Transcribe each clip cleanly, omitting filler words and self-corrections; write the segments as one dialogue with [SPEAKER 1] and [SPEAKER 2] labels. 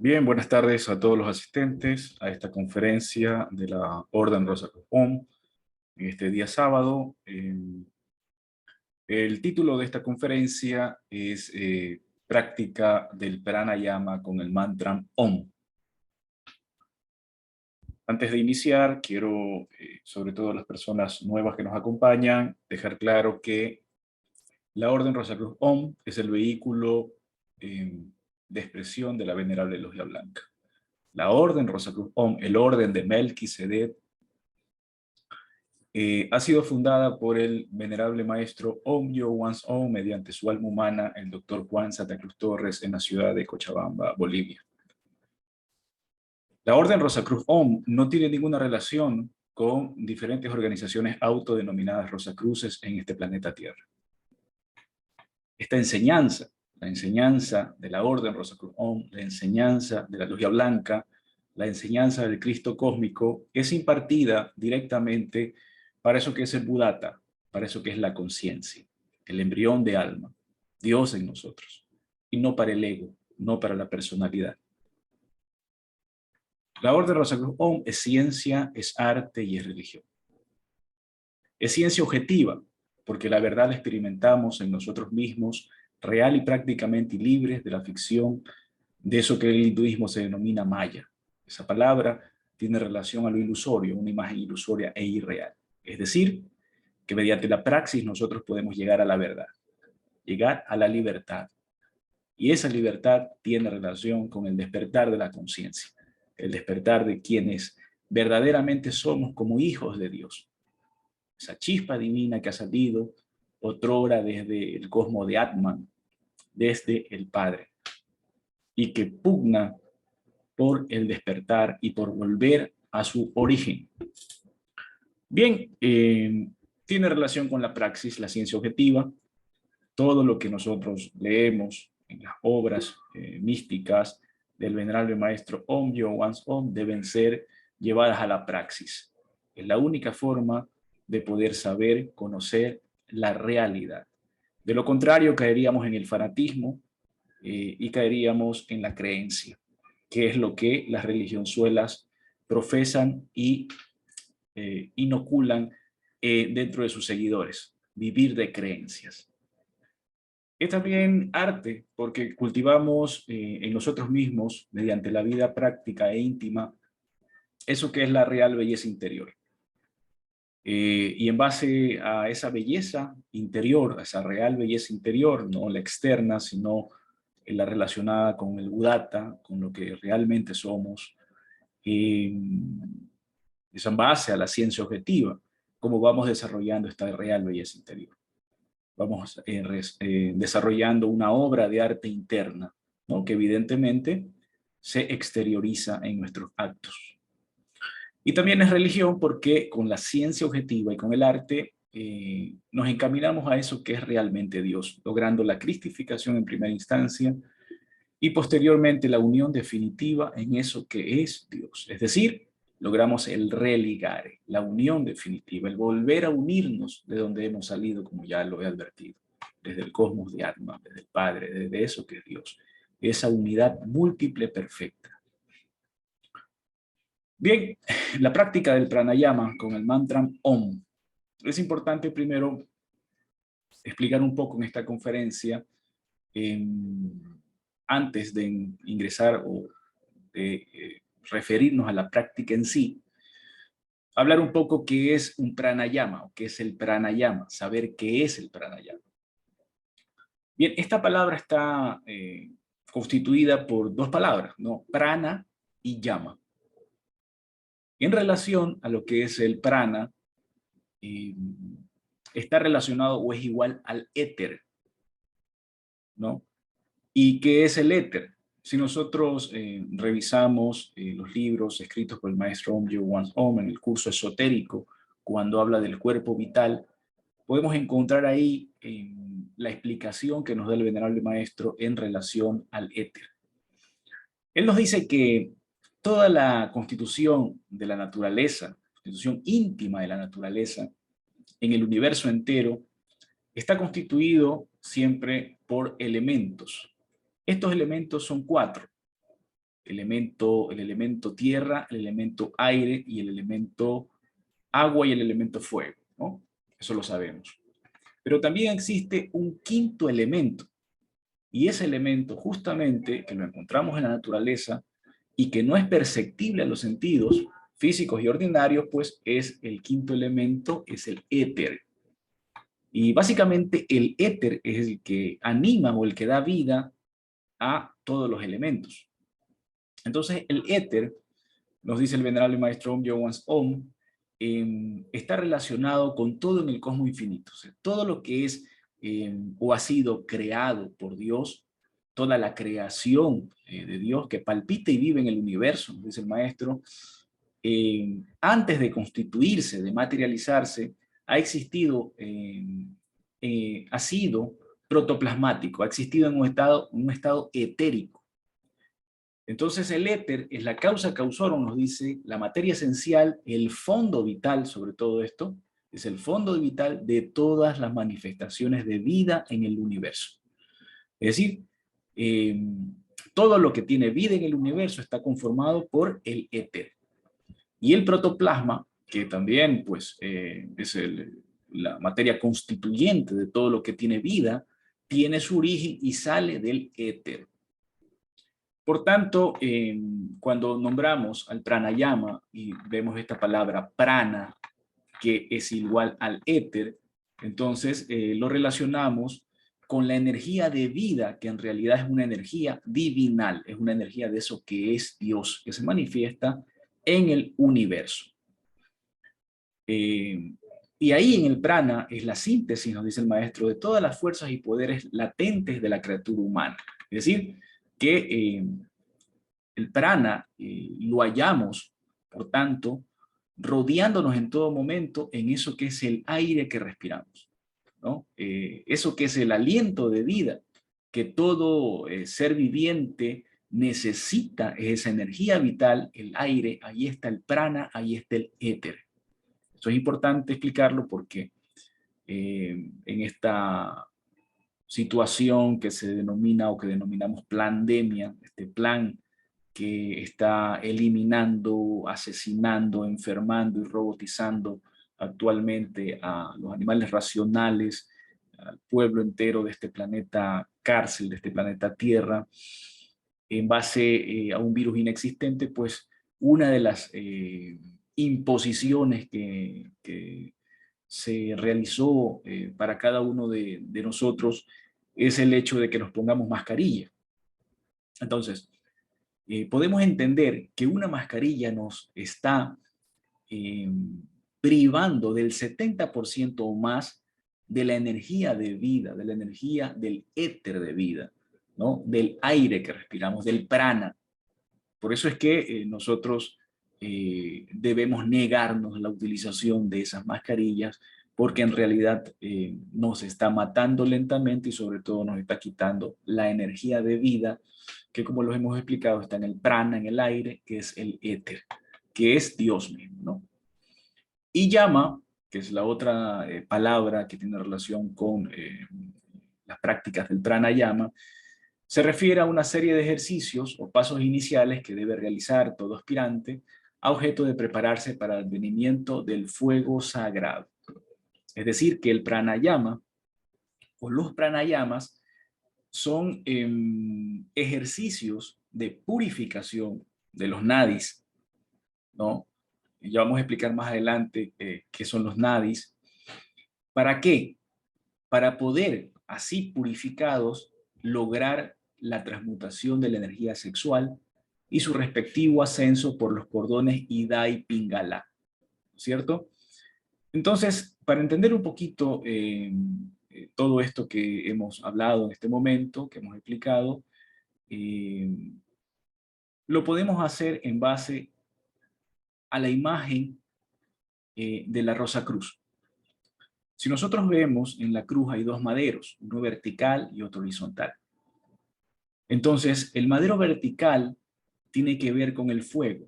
[SPEAKER 1] Bien, buenas tardes a todos los asistentes a esta conferencia de la Orden Rosacruz-Om en este día sábado. El título de esta conferencia es Práctica del Pranayama con el mantra Om. Antes de iniciar, quiero, sobre todo a las personas nuevas que nos acompañan, dejar claro que la Orden Rosacruz-Om es el vehículo de expresión de la Venerable Logia Blanca. La Orden Rosacruz-Om, el orden de Melquisedec, ha sido fundada por el venerable maestro Om Yo Wans Om mediante su alma humana, el doctor Juan Santa Cruz Torres, en la ciudad de Cochabamba, Bolivia. La Orden Rosacruz-Om no tiene ninguna relación con diferentes organizaciones autodenominadas Rosacruces en este planeta Tierra. Esta enseñanza, la enseñanza de la Orden Rosacruz-Om, la enseñanza de la Logia Blanca, la enseñanza del Cristo cósmico, es impartida directamente para eso que es el Buddhata, para eso que es la conciencia, el embrión de alma, Dios en nosotros, y no para el ego, no para la personalidad. La Orden Rosacruz-Om es ciencia, es arte y es religión. Es ciencia objetiva, porque la verdad la experimentamos en nosotros mismos, real y prácticamente libres de la ficción, de eso que el hinduismo se denomina maya. Esa palabra tiene relación a lo ilusorio, una imagen ilusoria e irreal. Es decir, que mediante la praxis nosotros podemos llegar a la verdad, llegar a la libertad. Y esa libertad tiene relación con el despertar de la conciencia, el despertar de quienes verdaderamente somos como hijos de Dios. Esa chispa divina que ha salido otrora desde el cosmos de Atman, desde el Padre, y que pugna por el despertar y por volver a su origen. Bien, tiene relación con la praxis, la ciencia objetiva, todo lo que nosotros leemos en las obras místicas del venerable maestro Om Yo Wans Om deben ser llevadas a la praxis. Es la única forma de poder saber, conocer la realidad. De lo contrario, caeríamos en el fanatismo y caeríamos en la creencia, que es lo que las religionzuelas profesan y inoculan dentro de sus seguidores, vivir de creencias. Es también arte, porque cultivamos en nosotros mismos, mediante la vida práctica e íntima, eso que es la real belleza interior. Y en base a esa belleza interior, a esa real belleza interior, no la externa, sino la relacionada con el Buddhata, con lo que realmente somos, es en base a la ciencia objetiva, cómo vamos desarrollando esta real belleza interior. Vamos desarrollando una obra de arte interna, ¿no? Que evidentemente se exterioriza en nuestros actos. Y también es religión porque con la ciencia objetiva y con el arte nos encaminamos a eso que es realmente Dios, logrando la cristificación en primera instancia y posteriormente la unión definitiva en eso que es Dios. Es decir, logramos el religare, la unión definitiva, el volver a unirnos de donde hemos salido, como ya lo he advertido, desde el cosmos de Atman, desde el Padre, desde eso que es Dios, esa unidad múltiple perfecta. Bien, la práctica del pranayama con el mantra Om. Es importante primero explicar un poco en esta conferencia, antes de ingresar o de referirnos a la práctica en sí, hablar un poco qué es un pranayama o qué es el pranayama, saber qué es el pranayama. Bien, esta palabra está constituida por dos palabras, ¿no? Prana y yama. En relación a lo que es el prana, está relacionado o es igual al éter, ¿no? ¿Y qué es el éter? Si nosotros revisamos los libros escritos por el maestro Om Yo Wan Om en el curso esotérico, cuando habla del cuerpo vital, podemos encontrar ahí la explicación que nos da el venerable maestro en relación al éter. Él nos dice que toda la constitución de la naturaleza, constitución íntima de la naturaleza, en el universo entero, está constituido siempre por elementos. Estos elementos son cuatro. el elemento tierra, el elemento aire y el elemento agua y el elemento fuego, ¿no? Eso lo sabemos. Pero también existe un quinto elemento, y ese elemento justamente que lo encontramos en la naturaleza y que no es perceptible a los sentidos físicos y ordinarios, pues es el quinto elemento, es el éter. Y básicamente el éter es el que anima o el que da vida a todos los elementos. Entonces el éter, nos dice el venerable maestro Om Yowans Om, está relacionado con todo en el cosmos infinito. O sea, todo lo que es o ha sido creado por Dios, toda la creación de Dios que palpita y vive en el universo, nos dice el maestro, antes de constituirse, de materializarse, ha existido, ha sido protoplasmático, ha existido en un estado etérico. Entonces el éter es la causa causorum, nos dice, la materia esencial, el fondo vital sobre todo esto, es el fondo vital de todas las manifestaciones de vida en el universo. Es decir, todo lo que tiene vida en el universo está conformado por el éter. Y el protoplasma, que también pues, es la materia constituyente de todo lo que tiene vida, tiene su origen y sale del éter. Por tanto, cuando nombramos al pranayama y vemos esta palabra prana, que es igual al éter, entonces lo relacionamos con la energía de vida, que en realidad es una energía divinal, es una energía de eso que es Dios, que se manifiesta en el universo. Y ahí en el prana es la síntesis, nos dice el maestro, de todas las fuerzas y poderes latentes de la criatura humana. Es decir, que el prana lo hallamos, por tanto, rodeándonos en todo momento en eso que es el aire que respiramos, ¿no? Eso que es el aliento de vida, que todo ser viviente necesita, esa energía vital, el aire, ahí está el prana, ahí está el éter. Eso es importante explicarlo porque en esta situación que se denomina o que denominamos pandemia, este plan que está eliminando, asesinando, enfermando y robotizando actualmente a los animales racionales, al pueblo entero de este planeta cárcel, de este planeta Tierra, en base a un virus inexistente, pues una de las imposiciones que se realizó para cada uno de nosotros es el hecho de que nos pongamos mascarilla. Entonces, podemos entender que una mascarilla nos está eh, privando del 70% o más de la energía de vida, de la energía del éter de vida, ¿no? Del aire que respiramos, del prana. Por eso es que nosotros debemos negarnos la utilización de esas mascarillas, porque en realidad nos está matando lentamente y sobre todo nos está quitando la energía de vida, que como los hemos explicado está en el prana, en el aire, que es el éter, que es Dios mismo, ¿no? Y llama, que es la otra palabra que tiene relación con las prácticas del pranayama, se refiere a una serie de ejercicios o pasos iniciales que debe realizar todo aspirante a objeto de prepararse para el advenimiento del fuego sagrado. Es decir, que el pranayama o los pranayamas son ejercicios de purificación de los nadis, ¿no? Y ya vamos a explicar más adelante qué son los nadis. ¿Para qué? Para poder, así purificados, lograr la transmutación de la energía sexual y su respectivo ascenso por los cordones Ida y Pingala, ¿cierto? Entonces, para entender un poquito todo esto que hemos hablado en este momento, que hemos explicado, lo podemos hacer en base a la imagen de la Rosa Cruz. Si nosotros vemos en la cruz hay dos maderos, uno vertical y otro horizontal. Entonces, el madero vertical tiene que ver con el fuego,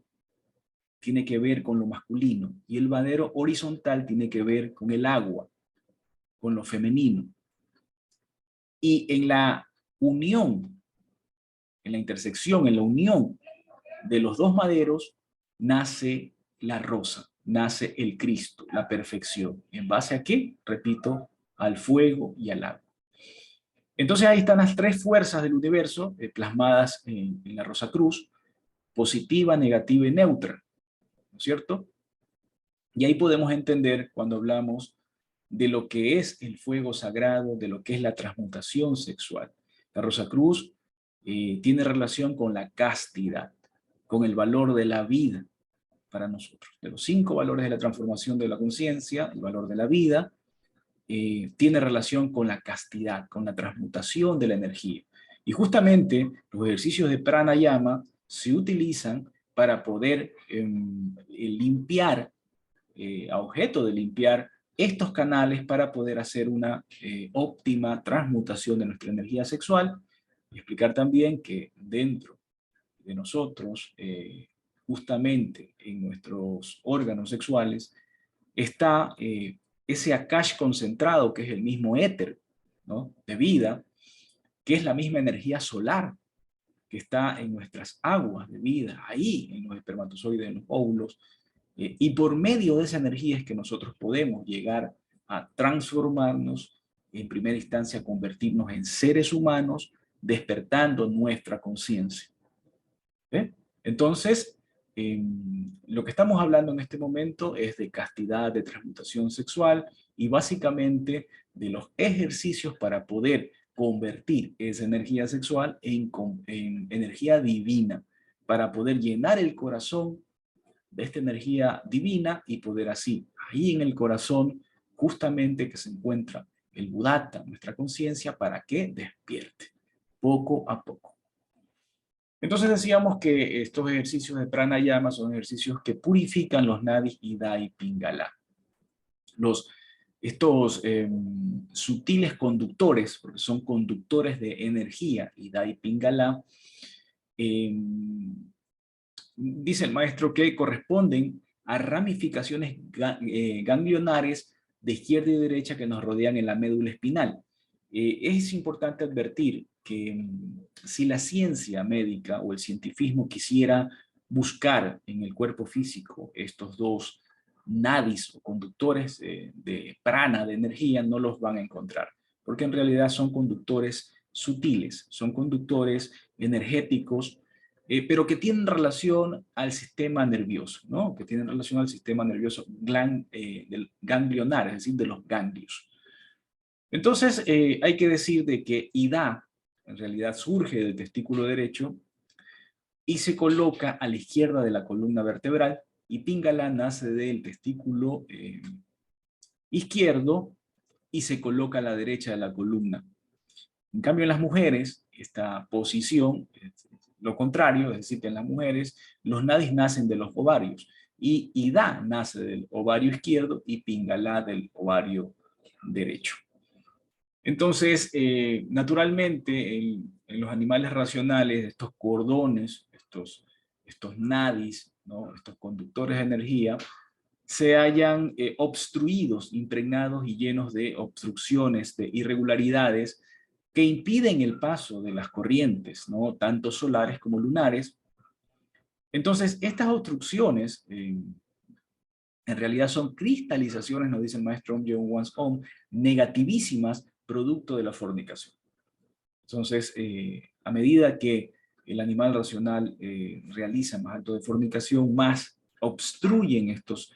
[SPEAKER 1] tiene que ver con lo masculino, y el madero horizontal tiene que ver con el agua, con lo femenino. Y en la unión, en la intersección, en la unión de los dos maderos nace la rosa, nace el Cristo, la perfección. ¿En base a qué? Repito, al fuego y al agua. Entonces ahí están las tres fuerzas del universo plasmadas en la Rosa Cruz: positiva, negativa y neutra, ¿no es cierto? Y ahí podemos entender cuando hablamos de lo que es el fuego sagrado, de lo que es la transmutación sexual. La Rosa Cruz tiene relación con la castidad, con el valor de la vida para nosotros. De los 5 valores de la transformación de la conciencia, el valor de la vida, tiene relación con la castidad, con la transmutación de la energía. Y justamente los ejercicios de pranayama se utilizan para poder limpiar, a objeto de limpiar estos canales para poder hacer una óptima transmutación de nuestra energía sexual, y explicar también que dentro de nosotros, justamente en nuestros órganos sexuales, está ese Akash concentrado, que es el mismo éter, ¿no?, de vida, que es la misma energía solar que está en nuestras aguas de vida, ahí en los espermatozoides, en los óvulos, y por medio de esa energía es que nosotros podemos llegar a transformarnos, en primera instancia convertirnos en seres humanos, despertando nuestra conciencia. ¿Eh? Entonces, lo que estamos hablando en este momento es de castidad, de transmutación sexual y básicamente de los ejercicios para poder convertir esa energía sexual en energía divina, para poder llenar el corazón de esta energía divina y poder así, ahí en el corazón, justamente que se encuentra el Buddhata, nuestra conciencia, para que despierte poco a poco. Entonces decíamos que estos ejercicios de pranayama son ejercicios que purifican los nadis, ida y pingala. Estos sutiles conductores, porque son conductores de energía, ida y pingala, dice el maestro que corresponden a ramificaciones ganglionares de izquierda y derecha que nos rodean en la médula espinal. Es importante advertir que si la ciencia médica o el cientifismo quisiera buscar en el cuerpo físico estos dos nadis o conductores de prana, de energía, no los van a encontrar, porque en realidad son conductores sutiles, son conductores energéticos, pero que tienen relación al sistema nervioso, ¿no? Que tienen relación al sistema nervioso del ganglionar, es decir, de los ganglios. Entonces, hay que decir de que Ida en realidad surge del testículo derecho y se coloca a la izquierda de la columna vertebral, y Pingala nace del testículo izquierdo y se coloca a la derecha de la columna. En cambio, en las mujeres, esta posición es lo contrario, es decir, que en las mujeres los nadis nacen de los ovarios, y Ida nace del ovario izquierdo y Pingala del ovario derecho. Entonces, naturalmente, en los animales racionales, estos cordones, estos nadis, ¿no?, estos conductores de energía, se hallan obstruidos, impregnados y llenos de obstrucciones, de irregularidades que impiden el paso de las corrientes, ¿no?, tanto solares como lunares. Entonces, estas obstrucciones en realidad son cristalizaciones, nos dice el maestro Om Jung Wans Om, negativísimas, producto de la fornicación. Entonces, a medida que el animal racional realiza más actos de fornicación, más obstruyen estos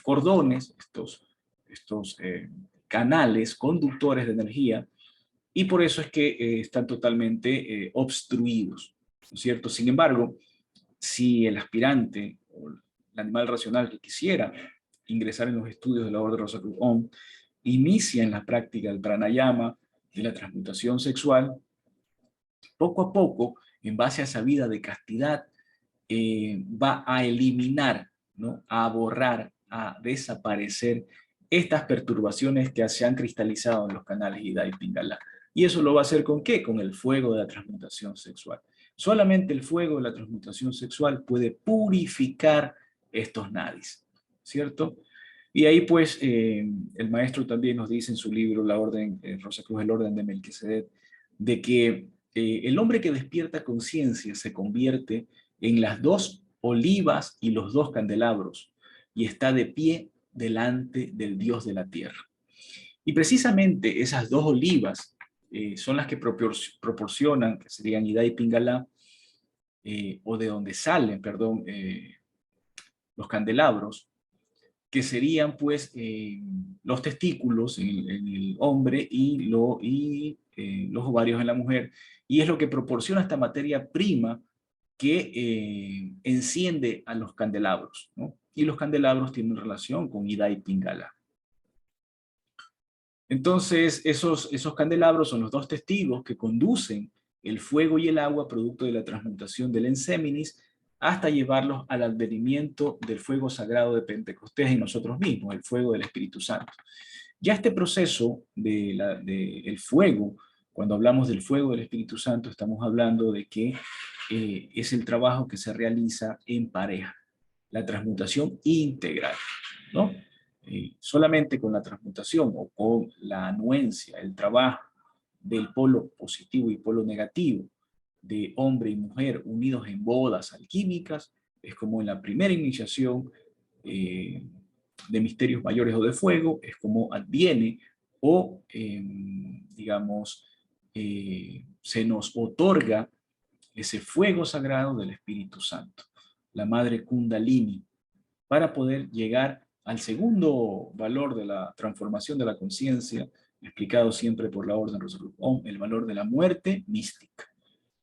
[SPEAKER 1] cordones, estos canales conductores de energía, y por eso es que están totalmente obstruidos, ¿no es cierto? Sin embargo, si el aspirante o el animal racional que quisiera ingresar en los estudios de la Orden Rosa Cruz Om inicia en la práctica del pranayama, de la transmutación sexual, poco a poco, en base a esa vida de castidad, va a eliminar, ¿no?, a borrar, a desaparecer estas perturbaciones que se han cristalizado en los canales Ida y Pingala. ¿Y eso lo va a hacer con qué? Con el fuego de la transmutación sexual. Solamente el fuego de la transmutación sexual puede purificar estos nadis, ¿cierto? Y ahí pues el maestro también nos dice en su libro La Orden, Rosa Cruz, el Orden de Melquisedec, de que el hombre que despierta conciencia se convierte en las dos olivas y los dos candelabros, y está de pie delante del Dios de la tierra. Y precisamente esas dos olivas son las que proporcionan, que serían Ida y Pingala, o de donde salen, perdón, los candelabros, que serían pues los testículos en el hombre y los ovarios en la mujer, y es lo que proporciona esta materia prima que enciende a los candelabros, ¿no? Y los candelabros tienen relación con Ida y Pingala. Entonces, esos candelabros son los dos testigos que conducen el fuego y el agua, producto de la transmutación del enseminis, hasta llevarlos al advenimiento del fuego sagrado de Pentecostés en nosotros mismos, el fuego del Espíritu Santo. Ya este proceso del fuego, cuando hablamos del fuego del Espíritu Santo, estamos hablando de que es el trabajo que se realiza en pareja, la transmutación integral, ¿no? Solamente con la transmutación o con la anuencia, el trabajo del polo positivo y polo negativo de hombre y mujer unidos en bodas alquímicas, es como en la primera iniciación de misterios mayores o de fuego, es como adviene o, digamos, se nos otorga ese fuego sagrado del Espíritu Santo, la Madre Kundalini, para poder llegar al segundo valor de la transformación de la conciencia, explicado siempre por la Orden Rosacruz Om, el valor de la muerte mística,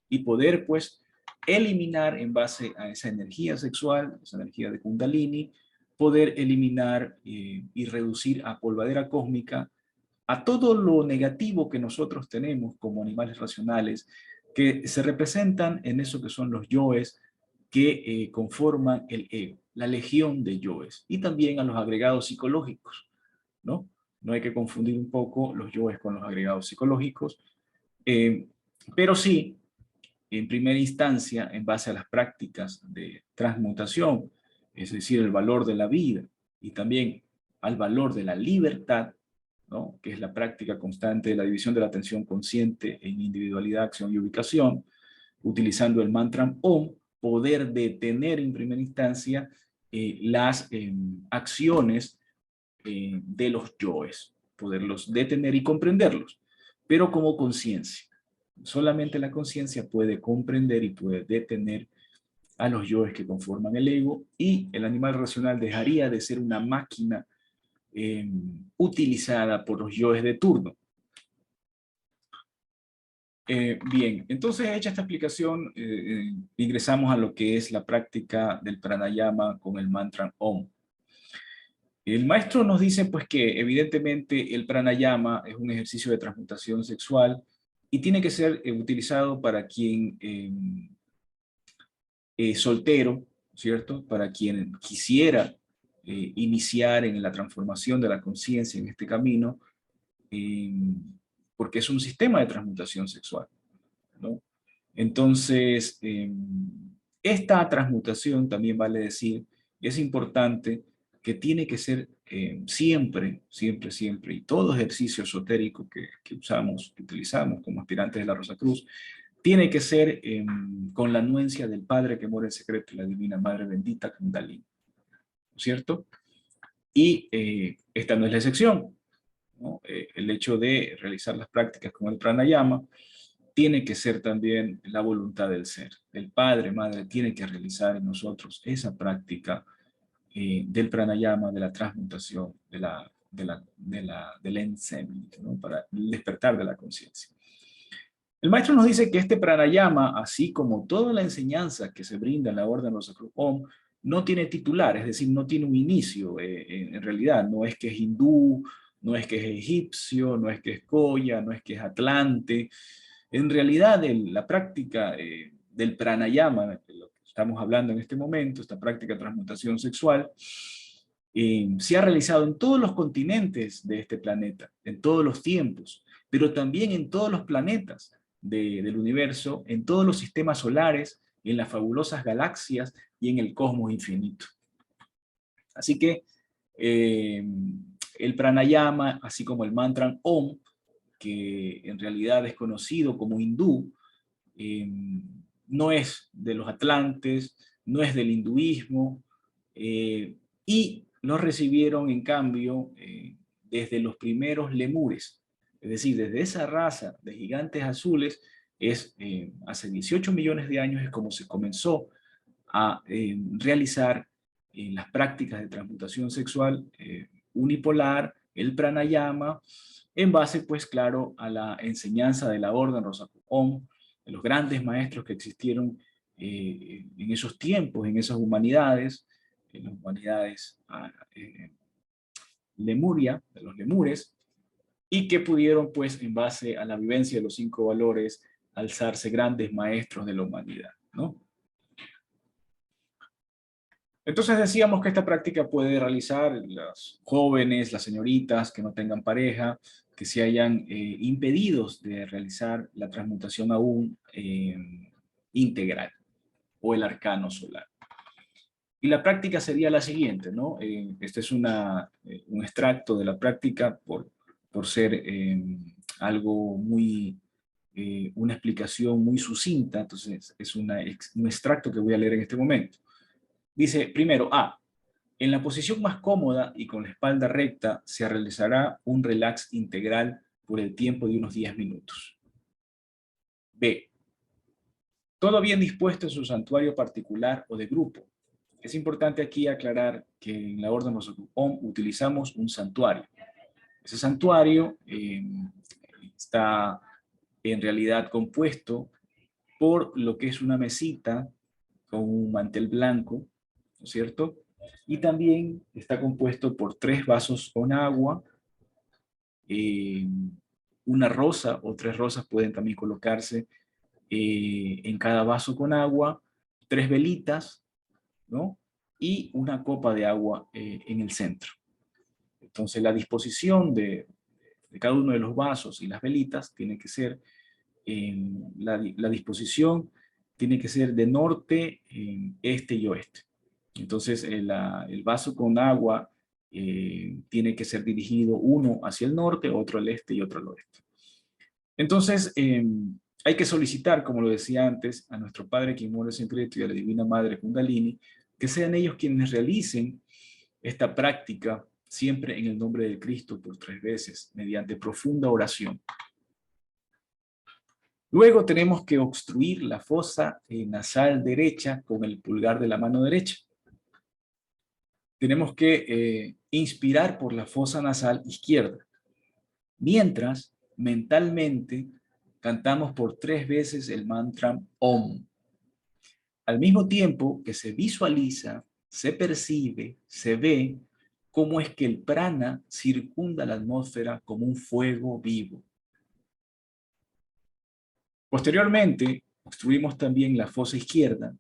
[SPEAKER 1] y poder pues eliminar en base a esa energía sexual, esa energía de Kundalini, poder eliminar y reducir a polvadera cósmica a todo lo negativo que nosotros tenemos como animales racionales, que se representan en eso que son los yoes, que conforman el ego, la legión de yoes, y también a los agregados psicológicos, ¿no? No hay que confundir un poco los yoes con los agregados psicológicos, pero sí, en primera instancia, en base a las prácticas de transmutación, es decir, el valor de la vida, y también al valor de la libertad, ¿no? Que es la práctica constante de la división de la atención consciente en individualidad, acción y ubicación, utilizando el mantra OM, poder detener en primera instancia las acciones de los yoes, poderlos detener y comprenderlos, pero como conciencia. Solamente la conciencia puede comprender y puede detener a los yoes que conforman el ego, y el animal racional dejaría de ser una máquina utilizada por los yoes de turno. Bien, entonces hecha esta explicación, ingresamos a lo que es la práctica del pranayama con el mantra OM. El maestro nos dice pues que evidentemente el pranayama es un ejercicio de transmutación sexual y tiene que ser utilizado para quien soltero, ¿cierto? Para quien quisiera iniciar en la transformación de la conciencia en este camino, porque es un sistema de transmutación sexual, ¿no? Entonces, esta transmutación, también vale decir, es importante que tiene que ser siempre, siempre, siempre, y todo ejercicio esotérico que usamos, que utilizamos como aspirantes de la Rosacruz, tiene que ser con la anuencia del Padre que mora en secreto, la Divina Madre Bendita Kundalini, ¿cierto? Y esta no es la excepción, ¿no? El hecho de realizar las prácticas como el pranayama tiene que ser también la voluntad del ser. El Padre, Madre, tiene que realizar en nosotros esa práctica del pranayama, de la transmutación, del enseñamiento, ¿no? Para el despertar de la conciencia. El maestro nos dice que este pranayama, así como toda la enseñanza que se brinda en la Orden Rosacruz Om, no tiene titular, es decir, no tiene un inicio. En realidad, no es que es hindú, no es que es egipcio, no es que es Goya, no es que es Atlante. En realidad, la práctica del pranayama, de lo que estamos hablando en este momento, esta práctica de transmutación sexual, se ha realizado en todos los continentes de este planeta, en todos los tiempos, pero también en todos los planetas del universo, en todos los sistemas solares, en las fabulosas galaxias y en el cosmos infinito. Así que el pranayama, así como el mantra Om, que en realidad es conocido como hindú, no es de los atlantes, no es del hinduismo, y lo recibieron en cambio desde los primeros lemures. Es decir, desde esa raza de gigantes azules, hace 18 millones de años es como se comenzó a realizar las prácticas de transmutación sexual unipolar, el pranayama, en base, pues claro, a la enseñanza de la Orden Rosacruz, de los grandes maestros que existieron en esos tiempos, en esas humanidades, en las humanidades lemuria, de los lemures, y que pudieron, pues, en base a la vivencia de los 5 valores, alzarse grandes maestros de la humanidad, ¿no? Entonces decíamos que esta práctica puede realizar las jóvenes, las señoritas que no tengan pareja, que se hayan impedidos de realizar la transmutación aún integral o el arcano solar. Y la práctica sería la siguiente, ¿no? Este es un extracto de la práctica por ser algo muy, una explicación muy sucinta, entonces es un extracto que voy a leer en este momento. Dice, primero, A. En la posición más cómoda y con la espalda recta se realizará un relax integral por el tiempo de unos 10 minutos. B. Todo bien dispuesto en su santuario particular o de grupo. Es importante aquí aclarar que en la Orden Rosacruz utilizamos un santuario. Ese santuario está en realidad compuesto por lo que es una mesita con un mantel blanco, ¿no es cierto? Y también está compuesto por 3 vasos con agua, una rosa o 3 rosas pueden también colocarse en cada vaso con agua, 3 velitas, ¿no? Y una copa de agua en el centro. Entonces la disposición de cada uno de los vasos y las velitas tiene que ser, la disposición tiene que ser de norte, este y oeste. Entonces el vaso con agua tiene que ser dirigido uno hacia el norte, otro al este y otro al oeste. Entonces hay que solicitar, como lo decía antes, a nuestro Padre quien mora siempre y a la Divina Madre Kundalini, que sean ellos quienes realicen esta práctica siempre en el nombre de Cristo por 3 veces, mediante profunda oración. Luego tenemos que obstruir la fosa nasal derecha con el pulgar de la mano derecha. Tenemos que inspirar por la fosa nasal izquierda, mientras mentalmente cantamos por 3 veces el mantra Om. Al mismo tiempo que se visualiza, se percibe, se ve cómo es que el prana circunda la atmósfera como un fuego vivo. Posteriormente, obstruimos también la fosa izquierda,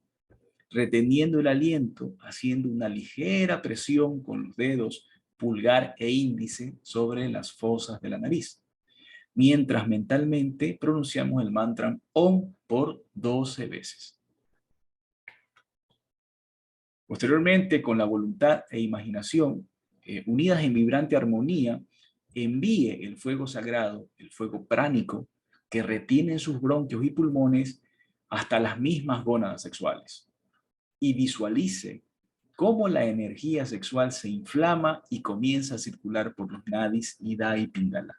[SPEAKER 1] reteniendo el aliento, haciendo una ligera presión con los dedos pulgar e índice sobre las fosas de la nariz, mientras mentalmente pronunciamos el mantra Om por 12 veces. Posteriormente, con la voluntad e imaginación, unidas en vibrante armonía, envíe el fuego sagrado, el fuego pránico, que retiene en sus bronquios y pulmones hasta las mismas gónadas sexuales. Y visualice cómo la energía sexual se inflama y comienza a circular por los nadis, ida y pingala.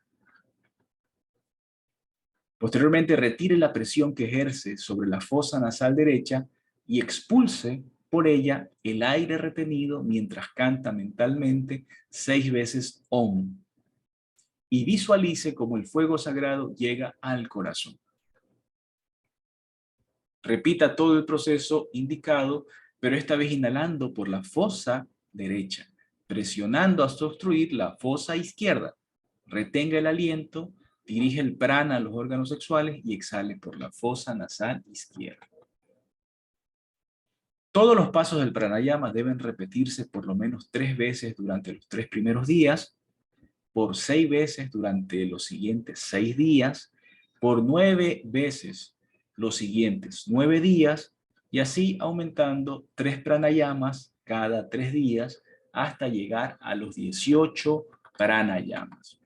[SPEAKER 1] Posteriormente, retire la presión que ejerce sobre la fosa nasal derecha y expulse por ella el aire retenido mientras canta mentalmente 6 veces Om. Y visualice cómo el fuego sagrado llega al corazón. Repita todo el proceso indicado, pero esta vez inhalando por la fosa derecha, presionando hasta obstruir la fosa izquierda. Retenga el aliento, dirige el prana a los órganos sexuales y exhale por la fosa nasal izquierda. Todos los pasos del pranayama deben repetirse por lo menos 3 veces durante los 3 primeros días, por 6 veces durante los siguientes 6 días, por 9 veces los siguientes 9 días, y así aumentando 3 pranayamas cada 3 días hasta llegar a los 18 pranayamas.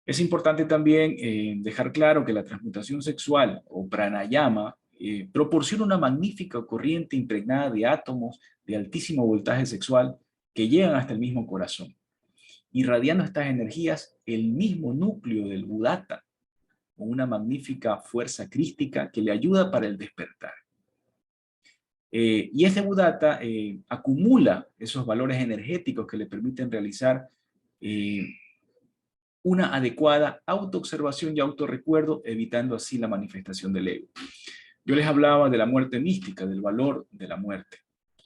[SPEAKER 1] Es importante también dejar claro que la transmutación sexual o pranayama proporciona una magnífica corriente impregnada de átomos de altísimo voltaje sexual que llegan hasta el mismo corazón, irradiando estas energías el mismo núcleo del Buddhata, con una magnífica fuerza crística que le ayuda para el despertar. Y este Buddhata acumula esos valores energéticos que le permiten realizar una adecuada autoobservación y autorrecuerdo, evitando así la manifestación del ego. Yo les hablaba de la muerte mística, del valor de la muerte.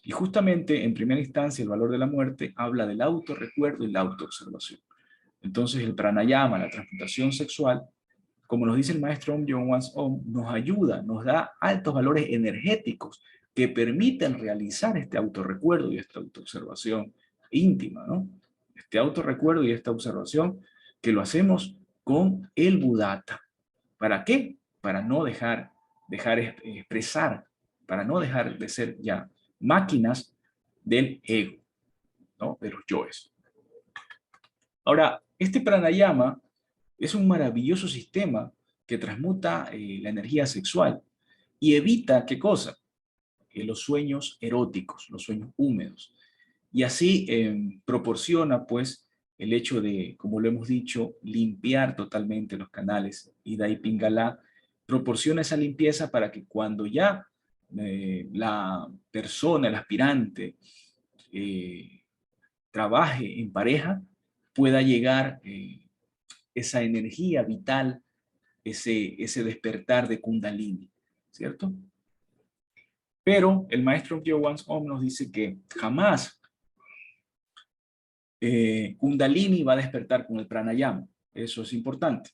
[SPEAKER 1] Y justamente, en primera instancia, el valor de la muerte habla del autorrecuerdo y la autoobservación. Entonces, el pranayama, la transmutación sexual, como nos dice el maestro Om John Wans Om, nos ayuda, nos da altos valores energéticos que permiten realizar este autorrecuerdo y esta autoobservación íntima, ¿no? Este autorrecuerdo y esta observación que lo hacemos con el Buddhata. ¿Para qué? Para no dejar expresar, para no dejar de ser ya máquinas del ego, ¿no? De los yoes. Ahora, este pranayama es un maravilloso sistema que transmuta la energía sexual y evita, ¿qué cosa? Los sueños eróticos, los sueños húmedos. Y así proporciona, pues, el hecho de, como lo hemos dicho, limpiar totalmente los canales. Y Dai Pingala proporciona esa limpieza para que cuando ya la persona, el aspirante, trabaje en pareja, pueda llegar esa energía vital, ese despertar de Kundalini, ¿cierto? Pero el maestro Gyo Wans Om nos dice que jamás Kundalini va a despertar con el pranayama. Eso es importante.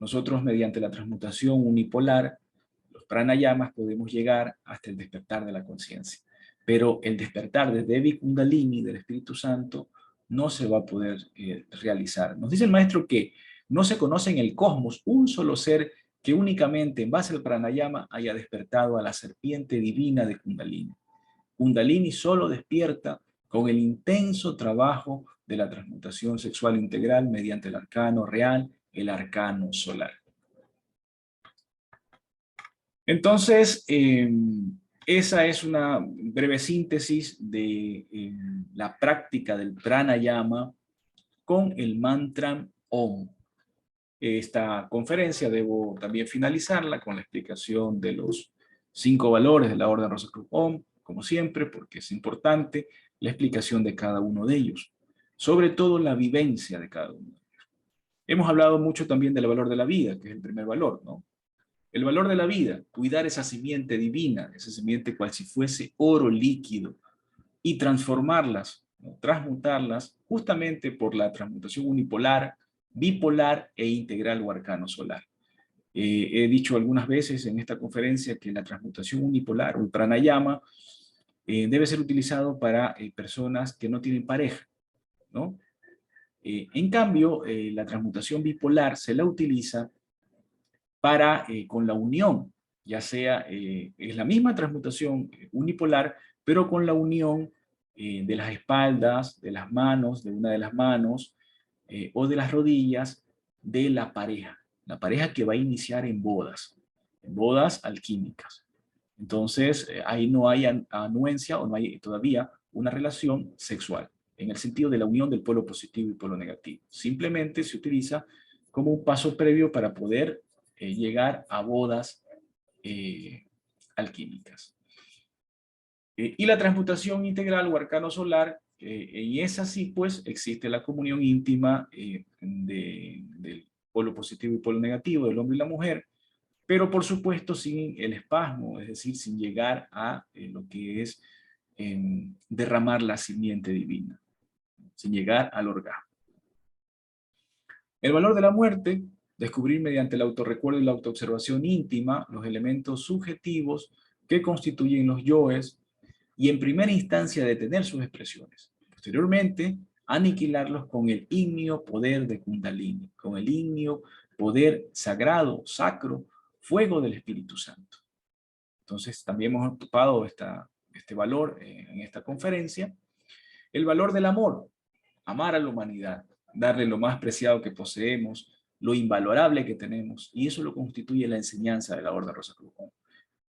[SPEAKER 1] Nosotros, mediante la transmutación unipolar, los pranayamas, podemos llegar hasta el despertar de la conciencia. Pero el despertar de Devi Kundalini, del Espíritu Santo, no se va a poder realizar. Nos dice el maestro que no se conoce en el cosmos un solo ser que únicamente en base al pranayama haya despertado a la serpiente divina de Kundalini. Kundalini solo despierta con el intenso trabajo de la transmutación sexual integral mediante el arcano real, el arcano solar. Entonces, esa es una breve síntesis de la práctica del pranayama con el mantra Om. Esta conferencia debo también finalizarla con la explicación de los 5 valores de la Orden Rosacruz Om, como siempre, porque es importante la explicación de cada uno de ellos, sobre todo la vivencia de cada uno de ellos. Hemos hablado mucho también del valor de la vida, que es el primer valor, ¿no? El valor de la vida, cuidar esa simiente divina, esa simiente cual si fuese oro líquido, y transformarlas, ¿no? Transmutarlas, justamente por la transmutación unipolar, bipolar e integral o arcano solar. He dicho algunas veces en esta conferencia que la transmutación unipolar o el pranayama debe ser utilizado para personas que no tienen pareja, ¿no? En cambio, la transmutación bipolar se la utiliza para con la unión, ya sea, es la misma transmutación unipolar, pero con la unión de las espaldas, de las manos, de una de las manos, o de las rodillas de la pareja que va a iniciar en bodas alquímicas. Entonces, ahí no hay anuencia o no hay todavía una relación sexual, en el sentido de la unión del polo positivo y polo negativo. Simplemente se utiliza como un paso previo para poder llegar a bodas alquímicas. Y la transmutación integral o arcano solar, y es así, pues, existe la comunión íntima del polo positivo y polo negativo, del hombre y la mujer, pero por supuesto sin el espasmo, es decir, sin llegar a lo que es derramar la simiente divina, sin llegar al orgasmo. El valor de la muerte, descubrir mediante el autorrecuerdo y la autoobservación íntima los elementos subjetivos que constituyen los yoes y en primera instancia detener sus expresiones. Posteriormente, aniquilarlos con el ígneo poder de Kundalini, con el ígneo poder sagrado, sacro, fuego del Espíritu Santo. Entonces, también hemos ocupado este valor en esta conferencia. El valor del amor, amar a la humanidad, darle lo más preciado que poseemos, lo invalorable que tenemos, y eso lo constituye la enseñanza de la Orden Rosacruz OM.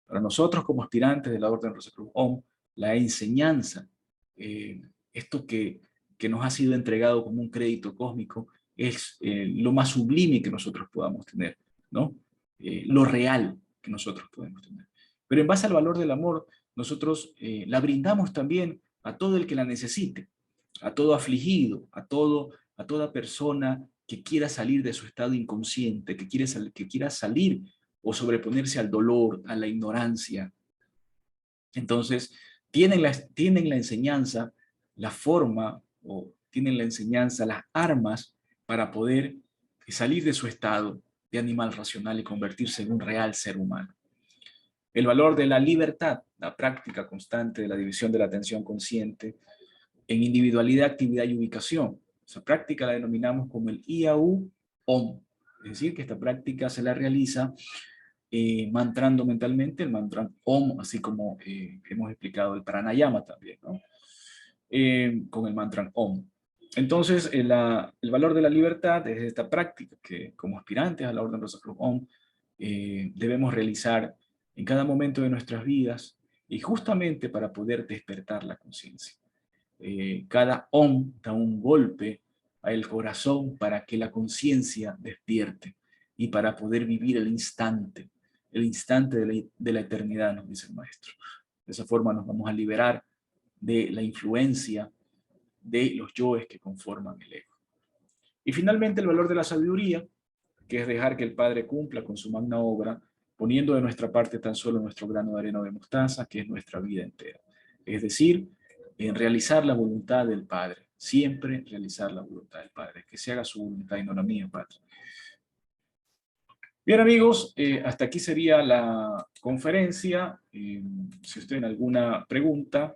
[SPEAKER 1] Para nosotros como aspirantes de la Orden Rosacruz OM, la enseñanza, esto que nos ha sido entregado como un crédito cósmico, es lo más sublime que nosotros podamos tener, ¿no? Lo real que nosotros podemos tener. Pero en base al valor del amor, nosotros la brindamos también a todo el que la necesite, a todo afligido, a toda persona que quiera salir de su estado inconsciente, que quiera salir o sobreponerse al dolor, a la ignorancia. Entonces, tienen la enseñanza, la forma, o tienen la enseñanza, las armas para poder salir de su estado de animal racional y convertirse en un real ser humano. El valor de la libertad, la práctica constante de la división de la atención consciente en individualidad, actividad y ubicación. Esa práctica la denominamos como el IAU-OM. Es decir, que esta práctica se la realiza mantrando mentalmente el mantra OM, así como hemos explicado el pranayama también, ¿no? Con el mantra OM. Entonces, el valor de la libertad es esta práctica que como aspirantes a la Orden Rosacruz OM debemos realizar en cada momento de nuestras vidas y justamente para poder despertar la conciencia. Cada OM da un golpe al corazón para que la conciencia despierte y para poder vivir el instante de la eternidad, nos dice el maestro. De esa forma nos vamos a liberar de la influencia de los yoes que conforman el ego. Y finalmente el valor de la sabiduría, que es dejar que el Padre cumpla con su magna obra, poniendo de nuestra parte tan solo nuestro grano de arena de mostaza, que es nuestra vida entera. Es decir, en realizar la voluntad del Padre, siempre realizar la voluntad del Padre, que se haga su voluntad y no la mía, Padre. Bien amigos, hasta aquí sería la conferencia. Si usted tiene alguna pregunta,